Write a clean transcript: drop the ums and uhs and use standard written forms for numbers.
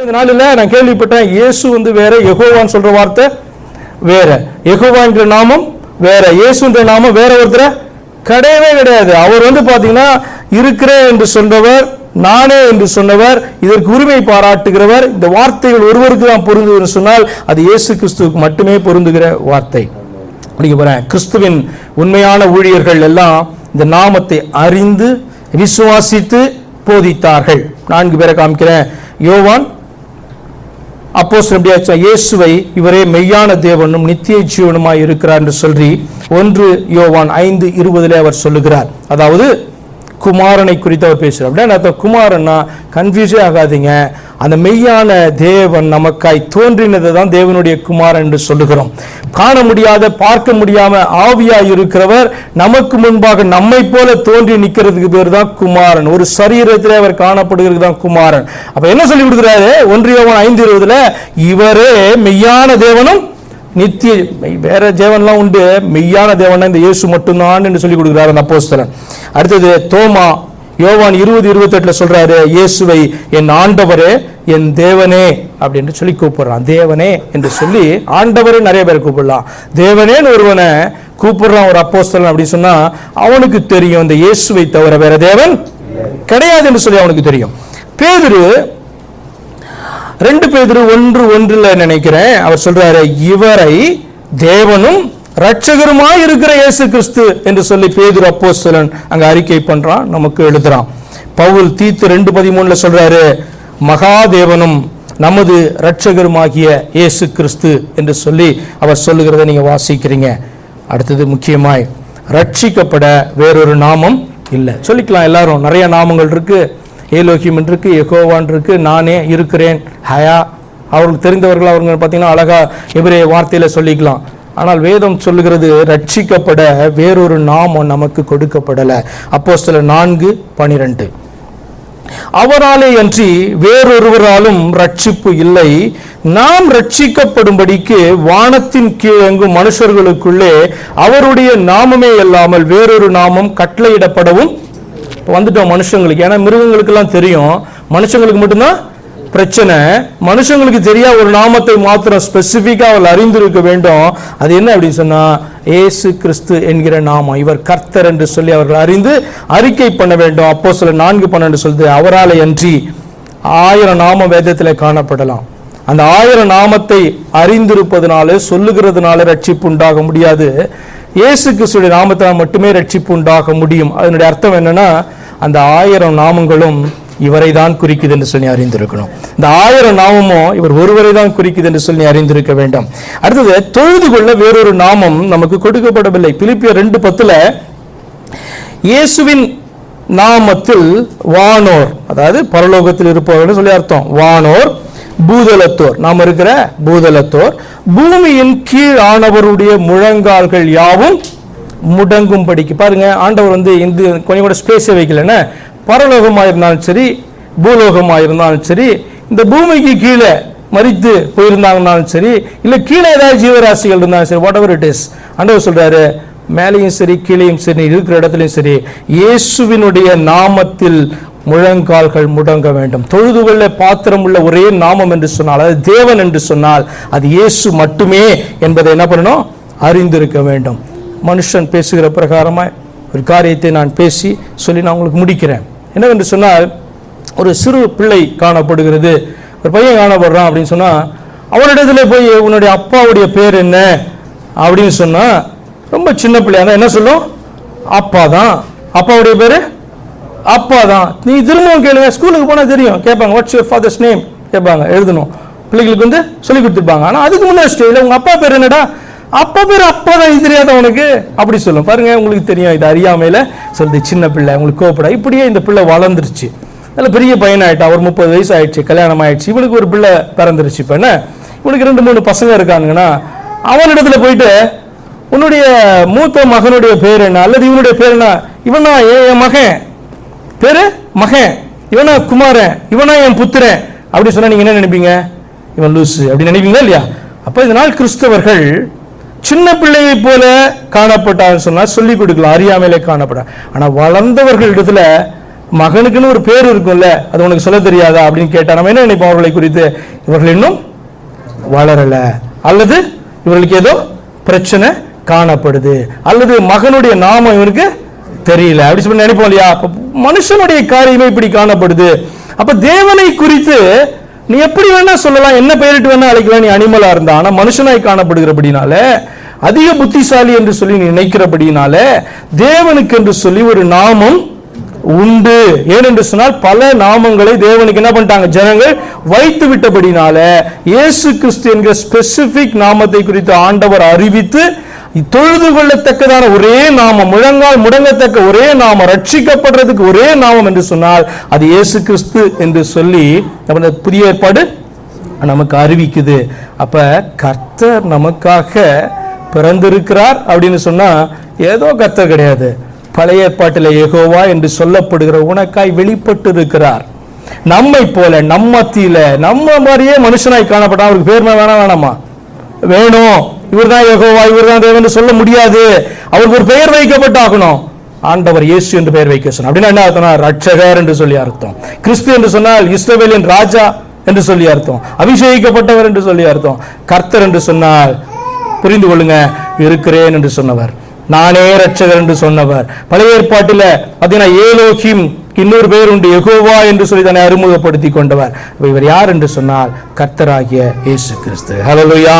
இந்த நாளில் நான் கேள்விப்பட்டேன், இயேசு வேற, யெகோவான்னு சொல்ற வார்த்தை வேற, யெகோவா என்ற நாமம் வேற, இயேசு என்ற நாமம் வேற ஒருத்தர கிடையவே கிடையாது. அவர் பாத்தீங்கன்னா இருக்கிறேன் என்று சொன்னவர், நானே என்று சொன்னவர், இதற்கு உரிமை பாராட்டுகிறவர். இந்த வார்த்தைகள் ஒருவருக்கு தான் பொருந்துன்னு சொன்னால் அது இயேசு கிறிஸ்துவுக்கு மட்டுமே பொருந்துகிற வார்த்தை. கிறிஸ்துவின் உண்மையான ஊழியர்கள் எல்லாம் இந்த நாமத்தை அறிந்து விசுவாசித்து போதித்தார்கள். 4 பேரை காமிக்கிறேன். யோவான் அப்போஸ்தலன் இயேசுவை இவரே மெய்யான தேவனும் நித்திய ஜீவனுமாய் இருக்கிறார் என்று சொல்லி 1 யோவான் 5:20 அவர் சொல்லுகிறார். அதாவது குமாரனை குறித்து அவர் பேசுகிறார். அப்படின்னா குமாரன்னா கன்ஃபியூஸே ஆகாதீங்க, அந்த மெய்யான தேவன் நமக்காய் தோன்றினதை தான் தேவனுடைய குமாரன் என்று சொல்லுகிறோம். காண முடியாத, பார்க்க முடியாம ஆவியாய் இருக்கிறவர் நமக்கு முன்பாக நம்மை போல தோன்றி நிற்கிறதுக்கு பேர் தான் குமாரன். ஒரு சரீரத்திலே அவர் காணப்படுகிறது தான் குமாரன். அப்ப என்ன சொல்லி கொடுக்கிறாரு? 1 யோவான் 5:20 இவரே மெய்யான தேவனும் நித்திய, வேற தேவன்லாம் உண்டு, மெய்யான தேவன் இந்த இயேசு மட்டும்தான் என்று சொல்லி கொடுக்கிறார் அந்த அப்போஸ்தலன். அடுத்தது தோமா யோவான் 20:28 சொல்றாரு, இயேசுவை என் ஆண்டவரே என் தேவனே அப்படின்னு சொல்லி கூப்பிடுறான். தேவனே என்று சொல்லி ஆண்டவரே நிறைய பேர் கூப்பிடலாம், தேவனேன்னு ஒருவனை கூப்பிடுறான் ஒரு அப்போஸ்தலன் அப்படின்னு சொன்னா அவனுக்கு தெரியும் இந்த இயேசுவை தவிர வேற தேவன் கிடையாது என்று சொல்லி அவனுக்கு தெரியும். பேதுரு 2 பேதுரு 1:1 நினைக்கிறேன், அவர் சொல்றாரு, இவரை தேவனும் ரட்சகருமாய் இருக்கிற இயேசு கிறிஸ்து என்று சொல்லி பேதுரு அப்போஸ்தலன் அங்க அறிக்கை பண்றான், நமக்கு எழுதுறான். பவுல் தீத்து 2:13 சொல்றாரு, மகாதேவனும் நமது ரட்சகருமாகிய இயேசு கிறிஸ்து என்று சொல்லி அவர் சொல்லுகிறத நீங்க வாசிக்கிறீங்க. அடுத்தது முக்கியமாய் ரட்சிக்கப்பட வேறொரு நாமம் இல்லை. சொல்லிக்கலாம் எல்லாரும், நிறைய நாமங்கள் இருக்கு, ஏலோகிம் இருக்கு, யெகோவான் இருக்கு, நானே இருக்கிறேன், ஹயா, அவர்களுக்கு தெரிந்தவர்கள் அவங்க பார்த்தீங்கன்னா அழகா எபிரேய வார்த்தையில சொல்லிக்கலாம். ஆனால் வேதம் சொல்லுகிறது ரட்சிக்கப்பட வேறொரு நாமம் நமக்கு கொடுக்கப்படலை. அப்போஸ்தலர் 4:12 அவராலே அன்றி வேறொருவராலும் ரட்சிப்பு இல்லை, நாம் ரட்சிக்கப்படும்படிக்கு வானத்தின் கீழெங்கும் மனுஷர்களுக்குள்ளே அவருடைய நாமமே இல்லாமல் வேறொரு நாமம் கட்டளையிடப்படவும் வந்துட்டோம் மனுஷங்களுக்கு. ஏன்னா மிருகங்களுக்கெல்லாம் தெரியும், மனுஷங்களுக்கு மட்டும்தான் பிரச்சனை. மனுஷங்களுக்கு தெரியா ஒரு நாமத்தை மாத்திரம் ஸ்பெசிபிக்கா அவர்கள் அறிந்திருக்க வேண்டும். அது என்ன அப்படின்னு சொன்னா இயேசு கிறிஸ்து என்கிற நாமம், இவர் கர்த்தர் என்று சொல்லி அவர்கள் அறிந்து அறிக்கை பண்ண வேண்டும். அப்போஸ்தலர் 4:12 சொல்லுது, அவராலே அன்றி 1000 நாமம் வேதத்தில் காணப்படலாம். அந்த 1000 நாமத்தை அறிந்திருப்பதனால சொல்லுகிறதுனால ரட்சிப்பு உண்டாக முடியாது. இயேசு கிறிஸ்துடைய நாமத்தால் மட்டுமே ரட்சிப்பு உண்டாக முடியும். அதனுடைய அர்த்தம் என்னன்னா அந்த 1000 நாமங்களும் இவரை தான் குறிக்குது என்று சொல்லி அறிந்திருக்கணும். இந்த 1000 நாமமும் இவர் ஒருவரை தான் குறிக்குது என்று சொல்லி அறிந்திருக்க வேண்டும். அடுத்தது தொழுது கொள்ள வேறொரு நாமம் நமக்கு கொடுக்கப்படவில்லை. பிலிப்பியர் 2:10 இயேசுவின் நாமத்தில் வானோர், அதாவது பரலோகத்தில் இருப்பவர்கள் சொல்லி அர்த்தம், வானோர் பூதலத்தோர், நாம் இருக்கிற பூதலத்தோர், பூமியின் கீழ் ஆனவருடைய முழங்கால்கள் யாவும் முடங்கும் படிக்கு. பாருங்க, ஆண்டவர் இந்த கொஞ்சம் கூட ஸ்பேஸை வைக்கலன்னா, பரலோகமாயிருந்தாலும் சரி பூலோகமாயிருந்தாலும் சரி, இந்த பூமிக்கு கீழே மரித்து போயிருந்தாங்கன்னாலும் சரி, இல்லை கீழே ஏதாவது ஜீவராசிகள் இருந்தாலும் சரி, வாட் எவர் இட் இஸ், ஆண்டவர் சொல்றாரு மேலையும் சரி கீழையும் சரி இருக்கிற இடத்துலையும் சரி இயேசுவினுடைய நாமத்தில் முழங்கால்கள் முடங்க வேண்டும். தொழுதுகொள்ள பாத்திரம் உள்ள ஒரே நாமம் என்று சொன்னால், அது தேவன் என்று சொன்னால் அது இயேசு மட்டுமே என்பதை என்ன பண்ணணும், அறிந்திருக்க வேண்டும். மனுஷன் பேசுகிற பிரகாரமாய் ஒரு காரியத்தை நான் பேசி சொல்லி நான் உங்களுக்கு முடிக்கிறேன். என்னவென்று சொன்னால், ஒரு சிறு பிள்ளை காணப்படுகிறது, ஒரு பையன் காணப்படுறான் அப்படின்னு சொன்னா, அவனிடத்துல போய் உன்னுடைய அப்பாவுடைய பேர் என்ன அப்படின்னு சொன்னா, ரொம்ப சின்ன பிள்ளையா தான் என்ன சொல்லும், அப்பா தான். அப்பாவுடைய பேரு அப்பா தான். நீ திரும்பவும் கேளுங்க, ஸ்கூலுக்கு போனா தெரியும், கேட்பாங்க வாட்ஸ் யுவர் ஃபாதர்ஸ் நேம் கேட்பாங்க, எழுதணும், பிள்ளைகளுக்கு சொல்லி கொடுத்துருப்பாங்க. ஆனா அதுக்கு முன்னாடி ஸ்டேஜ்ல உங்க அப்பா பேர் என்னடா, அப்பா பேர் அப்பா தான், இது தெரியாத உனக்கு அப்படி சொல்லும். பாருங்க, உங்களுக்கு தெரியும், இது அறியாமையில சொல்லுது, சின்ன பிள்ளை, உங்களுக்கு கோவப்பட. இப்படியே இந்த பிள்ளை வளர்ந்துருச்சு, நல்ல பெரிய பையன் ஆயிட்டா, ஒரு 30 வயசு ஆயிடுச்சு, கல்யாணம் ஆயிடுச்சு, இவனுக்கு ஒரு பிள்ளை பிறந்துருச்சு. இப்ப என்ன, இவனுக்கு 2-3 பசங்க இருக்கானுங்கன்னா, அவனிடத்துல போயிட்டு உன்னுடைய மூத்த மகனுடைய பேர் என்ன, அல்லது இவனுடைய பேர் என்ன, இவனா என் மகன் பேரு மகன், இவனா குமாரன், இவனா என் புத்திரன் அப்படி சொன்னா நீங்க என்ன நினைப்பீங்க, இவன் லூசு அப்படி நினைப்பீங்களா இல்லையா? அப்ப இதனால் கிறிஸ்தவர்கள் சின்ன பிள்ளையை போல காணப்பட்டான்னு சொன்னா சொல்லிக் கொடுக்கலாம், அறியாமையிலே காணப்பட. ஆனா வளர்ந்தவர்கள் இடத்துல மகனுக்குன்னு ஒரு பேர் இருக்கும்ல, அது உனக்கு சொல்ல தெரியாதா அப்படின்னு கேட்டா நம்ம என்ன நினைப்போம் அவர்களை குறித்து? இவர்கள் இன்னும் வளரல, அல்லது இவர்களுக்கு ஏதோ பிரச்சனை காணப்படுது, அல்லது மகனுடைய நாமம் இவருக்கு தெரியல அப்படி சொல்லி நினைப்போம் இல்லையா? மனுஷனுடைய காரியமே இப்படி காணப்படுது. அப்ப தேவனை குறித்து நீ எப்படி வேணா சொல்லலாம், என்ன பெயரிட்டு வேணா அழைக்கலாம், நீ அனிமலா இருந்தா. ஆனா மனுஷனாய் காணப்படுகிறபடினால, அதிக புத்திசாலி என்று சொல்லி நினைக்கிறபடினால, தேவனுக்கு என்று சொல்லி ஒரு நாமம் உண்டு. ஏனென்று சொன்னால் பல நாமங்களை தேவனுக்கு என்ன பண்ணிட்டாங்க, ஜனங்கள் வைத்து விட்டபடினால இயேசு கிறிஸ்து என்கிற ஸ்பெசிபிக் நாமத்தை குறித்து ஆண்டவர் அறிவித்து, தொழுது கொள்ளத்தக்கதான ஒரே நாமம், முழங்கால் முடங்கத்தக்க ஒரே நாமம், ரட்சிக்கப்படுறதுக்கு ஒரே நாமம் என்று சொன்னால் அது இயேசு கிறிஸ்து என்று சொல்லி நம்ம புதிய ஏற்பாடு நமக்கு அறிவிக்குது. அப்ப கர்த்தர் நமக்காக பிறந்திருக்கிறார் அப்படின்னு சொன்னா ஏதோ கர்த்தர் கிடையாது. பழைய ஏற்பாட்டில் யெகோவா என்று சொல்லப்படுகிற உனக்காய் வெளிப்பட்டு இருக்கிறார். நம்மை போல நம்ம மத்தியில நம்ம மாதிரியே மனுஷனாய் காணப்பட்டா அவருக்கு பேர் வேணாமா? வேணும். இவர் தான் யெகோவா, இவர் தான் தேவன் சொல்ல முடியாது. அவருக்கு ஒரு பெயர் வைக்கப்பட்டாகணும். ஆண்டவர் இயேசு என்று பெயர் வைக்க சொன்னார். அப்படின்னா என்ன அர்த்தம்? ரட்சகர் என்று சொல்லி அர்த்தம். கிறிஸ்து என்று சொன்னால் இஸ்ரவேலின் ராஜா என்று சொல்லி அர்த்தம், அபிஷேகிக்கப்பட்டவர் என்று சொல்லி அர்த்தம். கர்த்தர் என்று சொன்னால் புரிந்து கொள்ளுங்க, இருக்கிறேன் என்று சொன்னவர், நானே ரட்சகர் என்று சொன்னவர். பழைய ஏற்பாட்டில் பார்த்தீங்கன்னா ஏலோகிம் இன்னொரு பெயர் உண்டு, யெகோவா என்று சொல்லி தன்னை அறிமுகப்படுத்தி கொண்டவர். இவர் யார் என்று சொன்னால் கர்த்தராகிய இயேசு கிறிஸ்து. ஹல்லேலூயா.